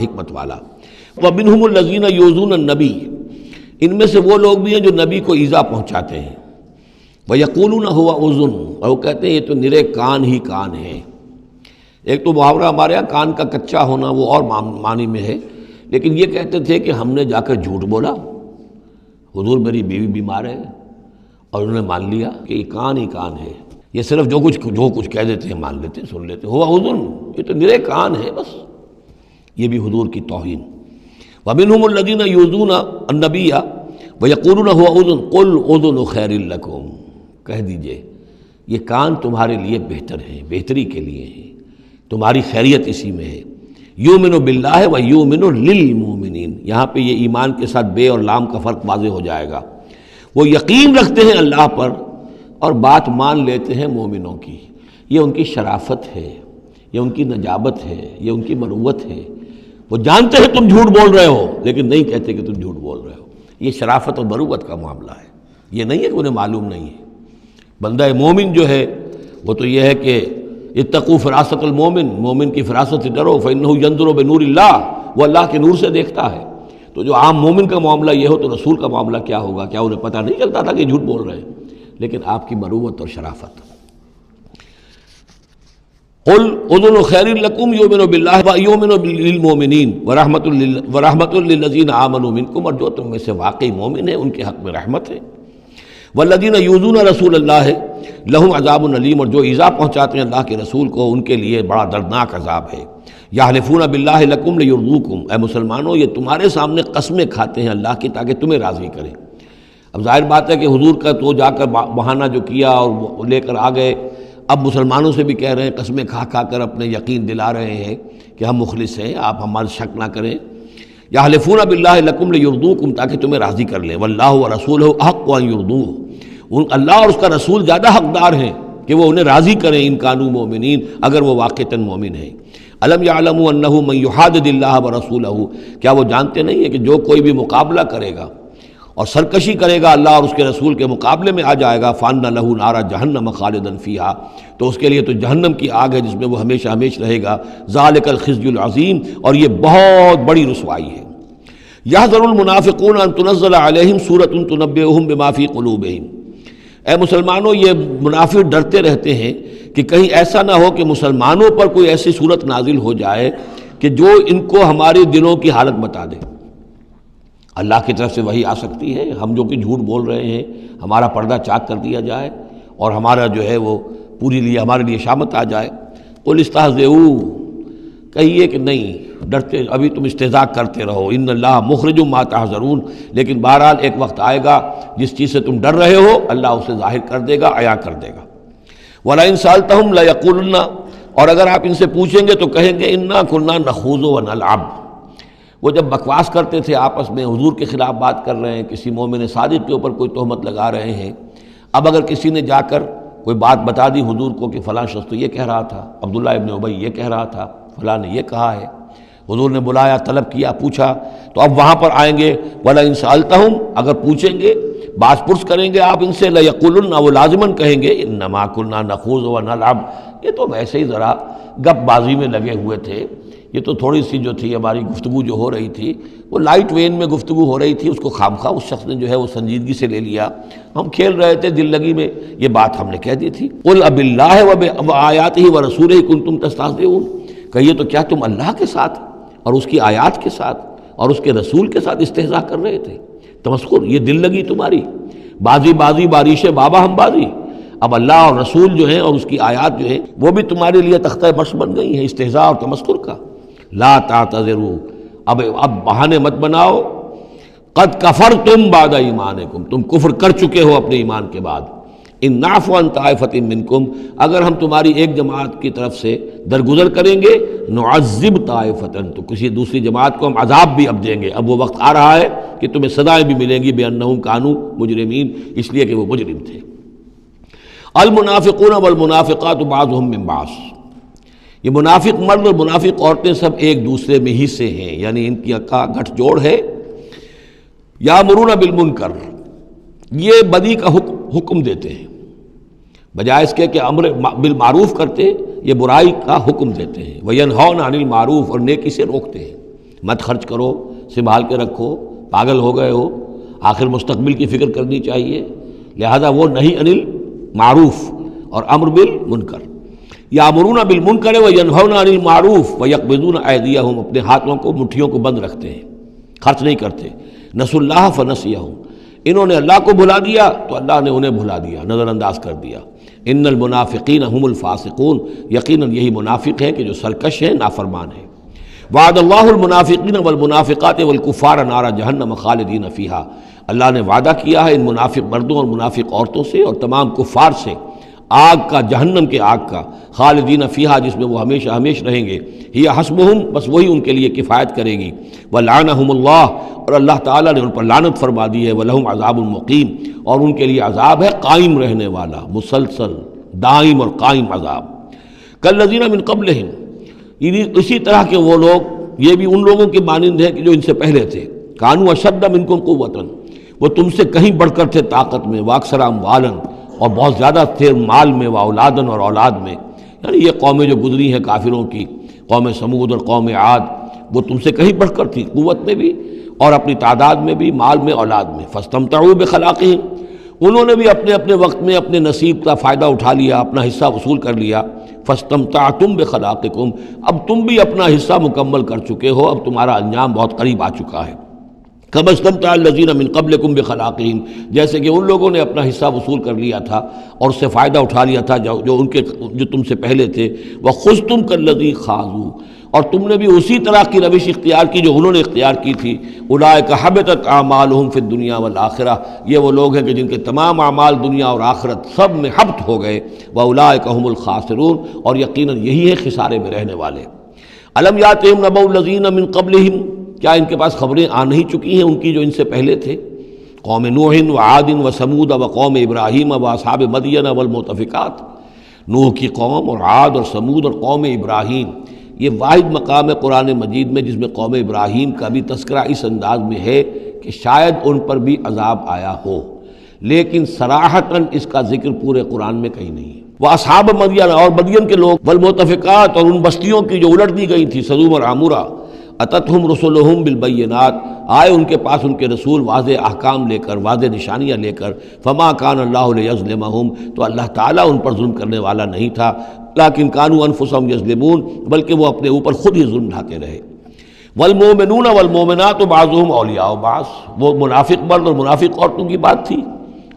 حکمت والا۔ وَمِنْهُمُ الَّذِينَ يُؤْذُونَ النَّبِيَّ، ان میں سے وہ لوگ بھی ہیں جو نبی کو ایذا پہنچاتے ہیں۔ وَيَقُولُونَ هُوَ أُذُنٌ، اور وہ کہتے ہیں یہ تو نرے کان ہی کان ہے۔ ایک تو محاورہ ہمارے یہاں کان کا کچا ہونا وہ اور معنی میں ہے، لیکن یہ کہتے تھے کہ ہم نے جا کر جھوٹ بولا، حضور میری بیوی بیمار ہے، اور انہوں نے مان لیا کہ یہ کان ہی کان ہے۔ یہ صرف جو کچھ کہہ دیتے ہیں مان لیتے ہیں، سن لیتے ہیں۔ ہوا اذن، یہ تو نرے کان ہے بس، یہ بھی حضور کی توہین۔ وَمِنْهُمُ الَّذِينَ يُؤْذُونَ النَّبِيَّ وَيَقُولُونَ هُوَ أُذُنٌ قُلْ أُذُنُ خَيْرٍ لَكُمْ، کہہ دیجئے یہ کان تمہارے لیے بہتر ہیں، بہتری کے لیے ہیں، تمہاری خیریت اسی میں ہے۔ یؤمن باللہ ویؤمن للمؤمنین، یہاں پہ یہ ایمان کے ساتھ بے اور لام کا فرق واضح ہو جائے گا۔ وہ یقین رکھتے ہیں اللہ پر اور بات مان لیتے ہیں مومنوں کی، یہ ان کی شرافت ہے، یہ ان کی نجابت ہے، یہ ان کی مروت ہے۔ وہ جانتے ہیں تم جھوٹ بول رہے ہو لیکن نہیں کہتے کہ تم جھوٹ بول رہے ہو، یہ شرافت اور مروت کا معاملہ ہے۔ یہ نہیں ہے کہ انہیں معلوم نہیں ہے۔ بندہ مومن جو ہے وہ تو یہ ہے کہ اتقوا فراست المومن، مومن کی فراست سے ڈرو، فإنہ ینظر بنور اللہ، وہ اللہ کے نور سے دیکھتا ہے۔ تو جو عام مومن کا معاملہ یہ ہو تو رسول کا معاملہ کیا ہوگا؟ کیا انہیں پتہ نہیں چلتا تھا کہ جھوٹ بول رہے ہیں؟ لیکن آپ کی مروت اور شرافت۔ قل اذن خیر لکم یؤمن باللہ ویؤمن للمؤمنین ورحمۃ للذین آمنوا منکم، اور جو تم میں سے واقعی مومن ہیں ان کے حق میں رحمت ہے۔ والذین یؤذون رسول اللہ لہم عذاب علیم، اور جو ایذا پہنچاتے ہیں اللہ کے رسول کو ان کے لیے بڑا دردناک عذاب ہے۔ یحلفون باللہ لکم لیرضوکم، اے مسلمانوں یہ تمہارے سامنے قسمیں کھاتے ہیں اللہ کی تاکہ تمہیں راضی کریں۔ اب ظاہر بات ہے کہ حضور کا تو جا کر بہانہ جو کیا اور وہ لے کر آ گئے، اب مسلمانوں سے بھی کہہ رہے ہیں، قسمیں کھا کھا کر اپنے یقین دلا رہے ہیں کہ ہم مخلص ہیں، آپ ہمارے شک نہ کریں۔ یحلفون باللہ لکم لیرضوکم، تاکہ تمہیں راضی کر لیں۔ واللہ ورسولہ احق ان یرضوہ، اللہ اور اس کا رسول زیادہ حقدار ہیں کہ وہ انہیں راضی کریں، ان کانوا مومنین، اگر وہ واقعتاً مومن ہیں۔ الم یعلموا انہ من یحادد اللہ ورسولہ، کیا وہ جانتے نہیں ہیں کہ جو کوئی بھی مقابلہ کرے گا اور سرکشی کرے گا اللہ اور اس کے رسول کے مقابلے میں آ جائے گا، فَأَنَّ لَهُ نَارَ جَهَنَّمَ خَالِدًا فِيهَا، تو اس کے لیے تو جہنم کی آگ ہے جس میں وہ ہمیشہ ہمیش رہے گا۔ ذَلِكَ الْخِزْيُ الْعَظِيمُ، اور یہ بہت بڑی رسوائی ہے۔ يَحْذَرُ الْمُنَافِقُونَ أَن تُنَزَّلَ عَلَيْهِمْ سُورَةٌ تُنَبِّئُهُم بِمَا فِي قُلُوبِهِمْ، اے مسلمانوں یہ منافق ڈرتے رہتے ہیں کہ کہیں ایسا نہ ہو کہ مسلمانوں پر کوئی ایسی صورت نازل ہو جائے کہ جو ان کو ہمارے دلوں کی حالت بتا دے۔ اللہ کی طرف سے وحی آ سکتی ہے، ہم جو کہ جھوٹ بول رہے ہیں ہمارا پردہ چاک کر دیا جائے اور ہمارا جو ہے وہ ہمارے لیے شامت آ جائے۔ قل استہزئوا، کہیے کہ نہیں ڈرتے، ابھی تم استہزاء کرتے رہو، ان اللہ مخرج ما تحذرون، لیکن بہرحال ایک وقت آئے گا جس چیز سے تم ڈر رہے ہو اللہ اسے ظاہر کر دے گا، عیاں کر دے گا۔ وَلَئِن سَأَلْتَهُمْ لَيَقُولُنَّ، اور اگر آپ ان سے پوچھیں گے تو کہیں گے اِنَّا كُنَّا نَخُوضُ وَنَلْعَبُ، وہ جب بکواس کرتے تھے آپس میں، حضور کے خلاف بات کر رہے ہیں، کسی مومن صادق کے اوپر کوئی تہمت لگا رہے ہیں۔ اب اگر کسی نے جا کر کوئی بات بتا دی حضور کو کہ فلاں شخص تو یہ کہہ رہا تھا، عبداللہ ابن ابی یہ کہہ رہا تھا، فلاں نے یہ کہا ہے، حضور نے بلایا، طلب کیا، پوچھا، تو اب وہاں پر آئیں گے وَلَئِن سَأَلْتَهُمْ، اگر پوچھیں گے، باز پرس کریں گے آپ ان سے، لَيَقُولُنَّ، وہ لازماً کہیں گے اِنَّمَا كُنَّا نَخُوضُ وَنَلْعَبُ، یہ تو ویسے ہی ذرا گپ بازی میں لگے ہوئے تھے، یہ تو تھوڑی سی جو تھی ہماری گفتگو جو ہو رہی تھی وہ لائٹ وین میں گفتگو ہو رہی تھی، اس کو خامخواہ اس شخص نے جو ہے وہ سنجیدگی سے لے لیا، ہم کھیل رہے تھے دل لگی میں، یہ بات ہم نے کہہ دی تھی۔ قُلْ أَبِاللَّهِ وَآيَاتِهِ وَرَسُولِهِ كُنتُمْ تَسْتَهْزِئُونَ، کہیے تو کیا تم اللہ کے ساتھ اور اس کی آیات کے ساتھ اور اس کے رسول کے ساتھ استہزاء کر رہے تھے؟ تمسخر، یہ دل لگی تمہاری، بازی بازی بارش بابا ہم بازی، اب اللہ اور رسول جو ہیں اور اس کی آیات جو ہیں وہ بھی تمہارے لیے تختہ برس بن گئی ہیں استہزاء اور تمسخر کا۔ لا تعتذروا، اب بہانے مت بناؤ، قد کفرتم بعد ایمانکم، تم کفر کر چکے ہو اپنے ایمان کے بعد۔ ان نعفو عن طائفۃ منکم، اگر ہم تمہاری ایک جماعت کی طرف سے درگزر کریں گے، نعذب طائفۃ، تو کسی دوسری جماعت کو ہم عذاب بھی اب دیں گے۔ اب وہ وقت آ رہا ہے کہ تمہیں سزائیں بھی ملیں گی بانہم کانوا مجرمین، اس لیے کہ وہ مجرم تھے۔ المنافقون والمنافقات بعضهم من بعض، یہ منافق مرد اور منافق عورتیں سب ایک دوسرے میں ہی سے ہیں، یعنی ان کی کا گٹھ جوڑ ہے۔ یامرون بالمنکر، یہ بدی کا حکم دیتے ہیں، بجائے اس کے کہ امر بالمعروف کرتے، یہ برائی کا حکم دیتے ہیں۔ وینہون عن المعروف، اور نیکی سے روکتے ہیں۔ مت خرچ کرو، سنبھال کے رکھو، پاگل ہو گئے ہو، آخر مستقبل کی فکر کرنی چاہیے۔ لہذا وہ نہی انل معروف اور امر بالمنکر، یامرون بالمنکر وینہون عن المعروف ویقبضون ایدیہم، اپنے ہاتھوں کو، مٹھیوں کو بند رکھتے ہیں، خرچ نہیں کرتے۔ نسوا اللہ فنسیہم، انہوں نے اللہ کو بھلا دیا تو اللہ نے انہیں بھلا دیا، نظر انداز کر دیا۔ ان المنافقین هم الفاسقون، یقیناً یہی منافق ہے کہ جو سرکش ہیں، نافرمان ہیں۔ وعد اللہ المنافقین والمنافقات والکفار نار جہنم خالدین فیہا، اللہ نے وعدہ کیا ہے ان منافق مردوں اور منافق عورتوں سے اور تمام کفار سے آگ کا، جہنم کے آگ کا، خالدین فیہا، جس میں وہ ہمیشہ ہمیشہ رہیں گے، ہی حسبہم، بس وہی ان کے لیے کفایت کرے گی، ولعنہم اللہ، اور اللہ تعالیٰ نے ان پر لعنت فرما دی ہے، ولہم عذاب مقیم، اور ان کے لیے عذاب ہے قائم رہنے والا، مسلسل دائم اور قائم عذاب۔ کالذین من قبلہم، اسی طرح کے وہ لوگ، یہ بھی ان لوگوں کے مانند ہے کہ جو ان سے پہلے تھے، کانوا اشد منکم قوۃ، وہ تم سے کہیں بڑھ کر تھے طاقت میں، واکثر اموالا، اور بہت زیادہ تھے مال میں، واولادن، اور اولاد میں، یعنی یہ قومیں جو گزری ہیں کافروں کی، قوم سمود اور قوم عاد، وہ تم سے کہیں بڑھ کر تھی، قوت میں بھی اور اپنی تعداد میں بھی، مال میں، اولاد میں۔ فاستمتعوا بخلاقہم، انہوں نے بھی اپنے اپنے وقت میں اپنے نصیب کا فائدہ اٹھا لیا، اپنا حصہ وصول کر لیا۔ فاستمتعتم بخلاقکم، اب تم بھی اپنا حصہ مکمل کر چکے ہو، اب تمہارا انجام بہت قریب آ چکا ہے۔ کما استمتع الذین من قبلکم بخلاقہم، جیسے کہ ان لوگوں نے اپنا حصہ وصول کر لیا تھا اور اس سے فائدہ اٹھا لیا تھا جو تم سے پہلے تھے۔ وخذتم کالذی خاضوا، اور تم نے بھی اسی طرح کی روش اختیار کی جو انہوں نے اختیار کی تھی۔ اولئک حبطت اعمالہم فی الدنیا والآخرہ، یہ وہ لوگ ہیں کہ جن کے تمام اعمال دنیا اور آخرت سب میں حبط ہو گئے۔ واولئک هم الخاسرون، اور یقیناً یہی ہے خسارے میں رہنے والے۔ الم یاتہم نبأ الذین من قبلہم، کیا ان کے پاس خبریں آ نہیں چکی ہیں ان کی جو ان سے پہلے تھے؟ قوم نوح وعاد وثمود وقوم ابراہیم واصحاب مدین والمؤتفکات، نوح کی قوم اور عاد اور سمود اور قوم ابراہیم، یہ واحد مقام ہے قرآن مجید میں جس میں قوم ابراہیم کا بھی تذکرہ اس انداز میں ہے کہ شاید ان پر بھی عذاب آیا ہو، لیکن صراحتاً اس کا ذکر پورے قرآن میں کہیں نہیں ہے۔ وہ اصحاب مدین، اور مدین کے لوگ، والمؤتفکات، اور ان بستیوں کی جو الٹ دی گئی تھی، سدوم اور عمورہ، اتتہم رسلہم بالبینات، آئے ان کے پاس ان کے رسول واضح احکام لے کر، واضح نشانیاں لے کر۔ فما کان اللہ لیظلمہم، تو اللہ تعالیٰ ان پر ظلم کرنے والا نہیں تھا، لیکن کانوا انفسہم یظلمون، بلکہ وہ اپنے اوپر خود ہی ظلم ڈھاتے رہے۔ والمؤمنون والمؤمنات بعضهم اولیاء بعض، وہ منافق مرد اور منافق عورتوں کی بات تھی۔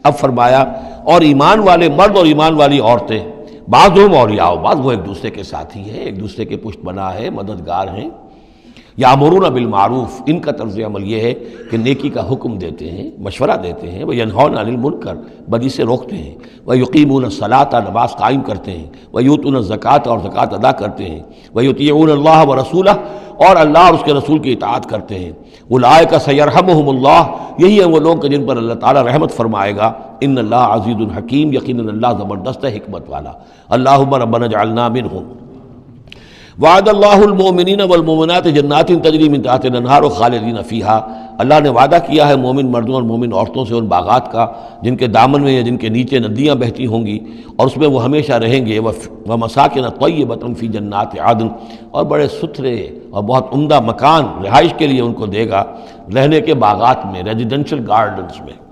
اب فرمایا اور ایمان والے مرد اور ایمان والی عورتیں، بعضهم اولیاء بعض، وہ ایک دوسرے کے ساتھی ہیں، ایک دوسرے کے پشت بنا ہے، مددگار ہیں۔ یامرون بالمعروف، ان کا طرز عمل یہ ہے کہ نیکی کا حکم دیتے ہیں، مشورہ دیتے ہیں، وینہون عن المنکر، بدی سے روکتے ہیں، ویقیمون الصلاۃ، نماز قائم کرتے ہیں، ویؤتون الزکوٰۃ، اور زکوٰۃ ادا کرتے ہیں، ویطیعون اللہ ورسولہ، اور اللہ اور اس کے رسول کی اطاعت کرتے ہیں۔ اولئک سیرحمہم اللہ، یہی ہیں وہ لوگ کہ جن پر اللہ تعالیٰ رحمت فرمائے گا۔ ان اللہ عزیز حکیم، یقیناً اللہ زبردست ہے، حکمت والا۔ اللہم ربنا اجعلنا منہم۔ وعد اللہ المؤمنین والمؤمنات جنات تجری من تحتہا الانہار خالدین فیہا، اللہ نے وعدہ کیا ہے مومن مردوں اور مومن عورتوں سے ان باغات کا جن کے دامن میں یا جن کے نیچے ندیاں بہتی ہوں گی، اور اس میں وہ ہمیشہ رہیں گے۔ ومساکن طیبۃ فی جنات عدن، اور بڑے ستھرے اور بہت عمدہ مکان رہائش کے لیے ان کو دے گا، رہنے کے باغات میں، ریزیڈینشل گارڈنز میں۔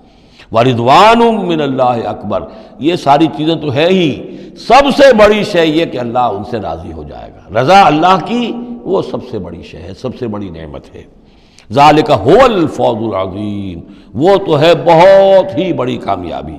وَرِضْوَانٌ مِّنَ اللَّهِ اکبر، یہ ساری چیزیں تو ہے ہی، سب سے بڑی شے یہ کہ اللہ ان سے راضی ہو جائے گا۔ رضا اللہ کی وہ سب سے بڑی شے ہے، سب سے بڑی نعمت ہے۔ ذَلِكَ هُوَ الْفَوْزُ الْعَظِيمُ، وہ تو ہے بہت ہی بڑی کامیابی۔